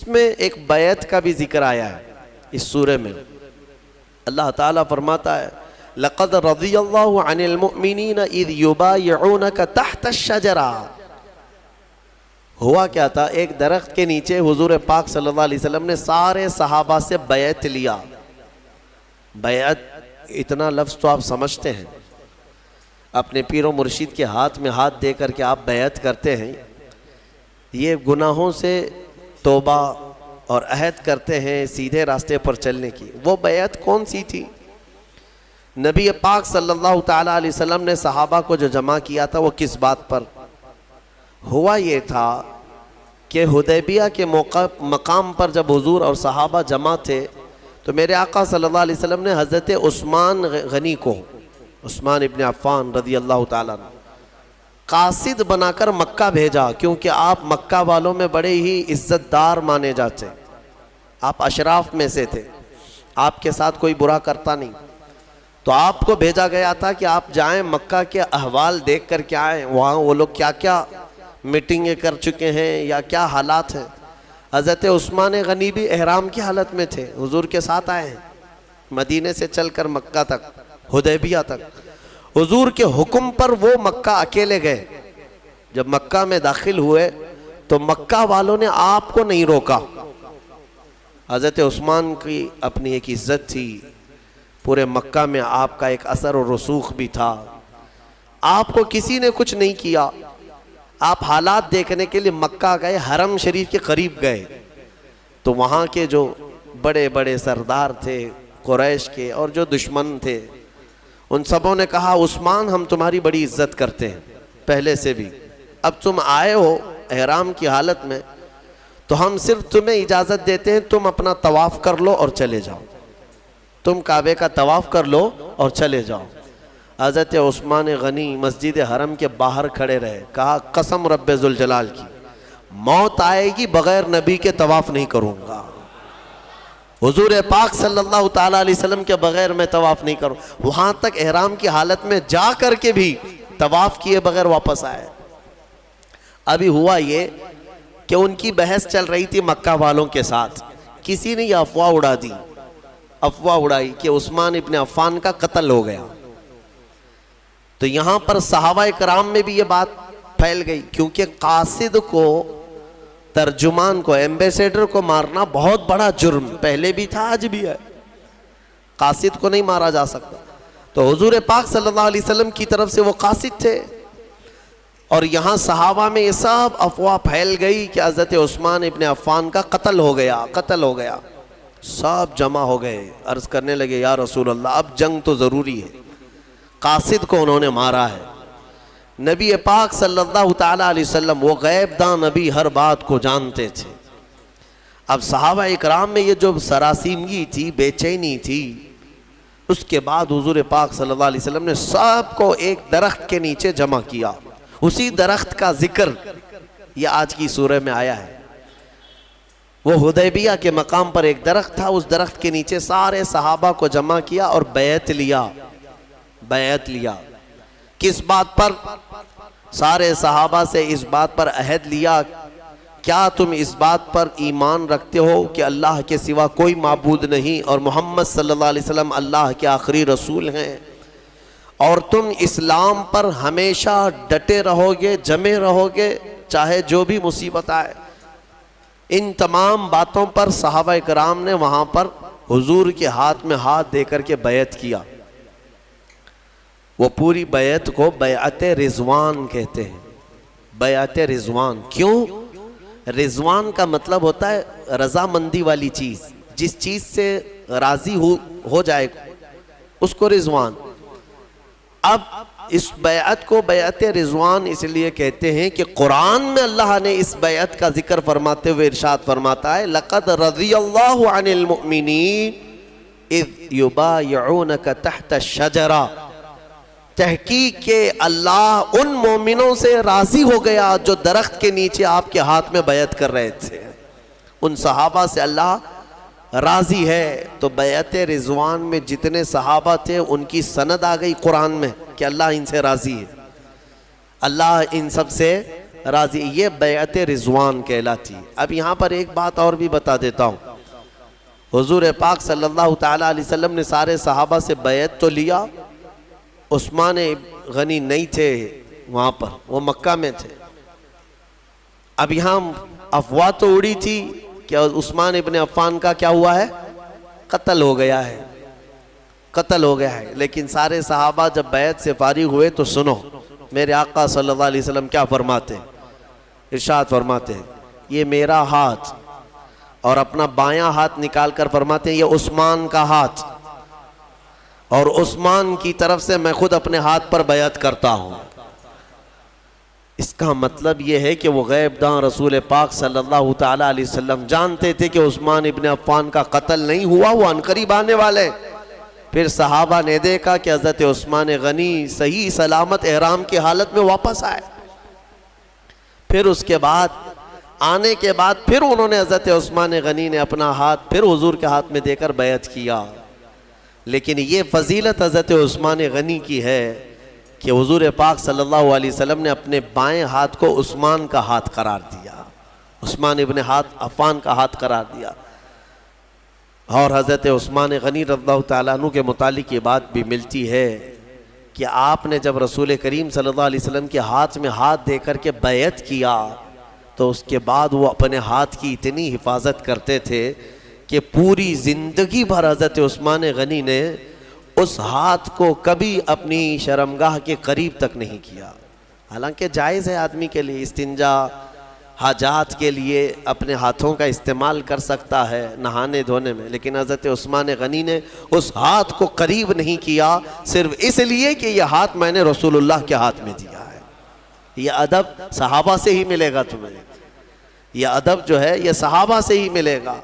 اس میں ایک بیعت کا بھی ذکر آیا ہے اس سورہ میں۔ اللہ تعالیٰ فرماتا ہے لَقَدْ رَضِيَ اللَّهُ عَنِ الْمُؤْمِنِينَ إِذْ يُبَايِعُونَكَ تَحْتَ الشَّجَرَةِ۔ ہوا کیا تھا، ایک درخت کے نیچے حضور پاک صلی اللہ علیہ وسلم نے سارے صحابہ سے بیعت لیا۔ بیعت اتنا لفظ تو آپ سمجھتے ہیں، اپنے پیر و مرشد کے ہاتھ میں ہاتھ دے کر کے آپ بیعت کرتے ہیں، یہ گناہوں سے توبہ اور عہد کرتے ہیں سیدھے راستے پر چلنے کی۔ وہ بیعت کون سی تھی؟ نبی پاک صلی اللہ تعالیٰ علیہ وسلم نے صحابہ کو جو جمع کیا تھا وہ کس بات پر ہوا؟ یہ تھا کہ حدیبیہ کے مقام پر جب حضور اور صحابہ جمع تھے تو میرے آقا صلی اللہ علیہ وسلم نے حضرت عثمان غنی کو، عثمان ابن عفان رضی اللہ تعالیٰ عنہ، قاصد بنا کر مکہ بھیجا، کیونکہ آپ مکہ والوں میں بڑے ہی عزت دار مانے جاتے، آپ اشراف میں سے تھے، آپ کے ساتھ کوئی برا کرتا نہیں، تو آپ کو بھیجا گیا تھا کہ آپ جائیں مکہ کے احوال دیکھ کر کے آئیں، وہاں وہ لوگ کیا کیا میٹنگیں کر چکے ہیں یا کیا حالات ہیں۔ حضرت عثمان غنی بھی احرام کی حالت میں تھے، حضور کے ساتھ آئے ہیں مدینے سے چل کر مکہ تک، حدیبیہ تک۔ حضور کے حکم پر وہ مکہ اکیلے گئے۔ جب مکہ میں داخل ہوئے تو مکہ والوں نے آپ کو نہیں روکا۔ حضرت عثمان کی اپنی ایک عزت تھی، پورے مکہ میں آپ کا ایک اثر و رسوخ بھی تھا، آپ کو کسی نے کچھ نہیں کیا۔ آپ حالات دیکھنے کے لیے مکہ گئے، حرم شریف کے قریب گئے تو وہاں کے جو بڑے بڑے سردار تھے قریش کے اور جو دشمن تھے، ان سبوں نے کہا عثمان ہم تمہاری بڑی عزت کرتے ہیں پہلے سے بھی، اب تم آئے ہو احرام کی حالت میں تو ہم صرف تمہیں اجازت دیتے ہیں تم اپنا طواف کر لو اور چلے جاؤ، تم کعبے کا طواف کر لو اور چلے جاؤ۔ حضرت عثمان غنی مسجد حرم کے باہر کھڑے رہے، کہا قسم رب ذوالجلال کی موت آئے گی بغیر نبی کے طواف نہیں کروں گا، حضور پاک صلی اللہ تعالیٰ علیہ وسلم کے بغیر میں طواف نہیں کروں۔ وہاں تک احرام کی حالت میں جا کر کے بھی طواف کیے بغیر واپس آئے۔ ابھی ہوا یہ کہ ان کی بحث چل رہی تھی مکہ والوں کے ساتھ، کسی نے یہ افواہ اڑا دی، افواہ اڑائی کہ عثمان ابن عفان کا قتل ہو گیا۔ تو یہاں پر صحابہ کرام میں بھی یہ بات پھیل گئی، کیونکہ قاصد کو، ترجمان کو، ایمبیسیڈر کو مارنا بہت بڑا جرم پہلے بھی تھا آج بھی ہے، قاصد کو نہیں مارا جا سکتا۔ تو حضور پاک صلی اللہ علیہ وسلم کی طرف سے وہ قاصد تھے، اور یہاں صحابہ میں یہ سب افواہ پھیل گئی کہ حضرت عثمان ابن عفان کا قتل ہو گیا، قتل ہو گیا۔ سب جمع ہو گئے، عرض کرنے لگے یا رسول اللہ اب جنگ تو ضروری ہے، قاصد کو انہوں نے مارا ہے۔ نبی پاک صلی اللہ تعالیٰ علیہ وسلم وہ غیب داں نبی ہر بات کو جانتے تھے۔ اب صحابہ اکرام میں یہ جو سراسیمگی تھی، بے چینی تھی، اس کے بعد حضور پاک صلی اللہ علیہ وسلم نے سب کو ایک درخت کے نیچے جمع کیا۔ اسی درخت کا ذکر یہ آج کی سورہ میں آیا ہے۔ وہ حدیبیہ کے مقام پر ایک درخت تھا، اس درخت کے نیچے سارے صحابہ کو جمع کیا اور بیعت لیا۔ بیعت لیا کس بات پر؟ سارے صحابہ سے اس بات پر عہد لیا، کیا تم اس بات پر ایمان رکھتے ہو کہ اللہ کے سوا کوئی معبود نہیں اور محمد صلی اللہ علیہ وسلم اللہ کے آخری رسول ہیں، اور تم اسلام پر ہمیشہ ڈٹے رہو گے، جمے رہو گے، چاہے جو بھی مصیبت آئے؟ ان تمام باتوں پر صحابہ کرام نے وہاں پر حضور کے ہاتھ میں ہاتھ دے کر کے بیعت کیا۔ وہ پوری بیعت کو بیعت رضوان کہتے ہیں۔ بیعت رضوان کیوں؟ رضوان کا مطلب ہوتا ہے رضامندی والی چیز، جس چیز سے راضی ہو جائے اس کو رضوان۔ اب اس بیعت کو بیعت رضوان اس لیے کہتے ہیں کہ قرآن میں اللہ نے اس بیعت کا ذکر فرماتے ہوئے ارشاد فرماتا ہے لَقَدْ رَضِيَ اللَّهُ عَنِ الْمُؤْمِنِينَ إِذْ يُبَايِعُونَكَ تَحْتَ الشَّجَرَةِ، تحقیق کہ اللہ ان مومنوں سے راضی ہو گیا جو درخت کے نیچے آپ کے ہاتھ میں بیعت کر رہے تھے، ان صحابہ سے اللہ راضی ہے۔ تو بیعت رضوان میں جتنے صحابہ تھے ان کی سند آ گئی قرآن میں کہ اللہ ان سے راضی ہے، اللہ ان سب سے راضی، یہ بیعت رضوان کہلاتی۔ اب یہاں پر ایک بات اور بھی بتا دیتا ہوں، حضور پاک صلی اللہ تعالیٰ علیہ وسلم نے سارے صحابہ سے بیعت تو لیا، عثمان غنی نہیں تھے وہاں پر، وہ مکہ میں تھے۔ اب یہاں افواہ تو اڑی تھی کہ عثمان ابن عفان کا کیا ہوا ہے، قتل ہو گیا ہے، قتل ہو گیا ہے۔ لیکن سارے صحابہ جب بیعت سے فارغ ہوئے تو سنو میرے آقا صلی اللہ علیہ وسلم کیا فرماتے ہیں، ارشاد فرماتے ہیں یہ میرا ہاتھ، اور اپنا بایاں ہاتھ نکال کر فرماتے ہیں یہ عثمان کا ہاتھ، اور عثمان کی طرف سے میں خود اپنے ہاتھ پر بیعت کرتا ہوں۔ اس کا مطلب یہ ہے کہ وہ غیب داں رسول پاک صلی اللہ تعالیٰ علیہ وسلم جانتے تھے کہ عثمان ابن عفان کا قتل نہیں ہوا، وہ عنقریب آنے والے۔ پھر صحابہ نے دیکھا کہ حضرت عثمان غنی صحیح سلامت احرام کی حالت میں واپس آئے۔ پھر اس کے بعد آنے کے بعد پھر انہوں نے حضرت عثمان غنی نے اپنا ہاتھ پھر حضور کے ہاتھ میں دے کر بیعت کیا۔ لیکن یہ فضیلت حضرت عثمان غنی کی ہے کہ حضور پاک صلی اللہ علیہ وسلم نے اپنے بائیں ہاتھ کو عثمان کا ہاتھ قرار دیا، عثمان ابن عفان کا ہاتھ قرار دیا۔ اور حضرت عثمان غنی رضی اللہ تعالیٰ عنہ کے متعلق یہ بات بھی ملتی ہے کہ آپ نے جب رسول کریم صلی اللہ علیہ وسلم کے ہاتھ میں ہاتھ دے کر کے بیعت کیا تو اس کے بعد وہ اپنے ہاتھ کی اتنی حفاظت کرتے تھے کہ پوری زندگی بھر حضرت عثمان غنی نے اس ہاتھ کو کبھی اپنی شرمگاہ کے قریب تک نہیں کیا۔ حالانکہ جائز ہے آدمی کے لیے استنجا، حاجات کے لیے اپنے ہاتھوں کا استعمال کر سکتا ہے نہانے دھونے میں، لیکن حضرت عثمان غنی نے اس ہاتھ کو قریب نہیں کیا، صرف اس لیے کہ یہ ہاتھ میں نے رسول اللہ کے ہاتھ میں دیا ہے۔ یہ ادب صحابہ سے ہی ملے گا تمہیں، یہ ادب جو ہے یہ صحابہ سے ہی ملے گا۔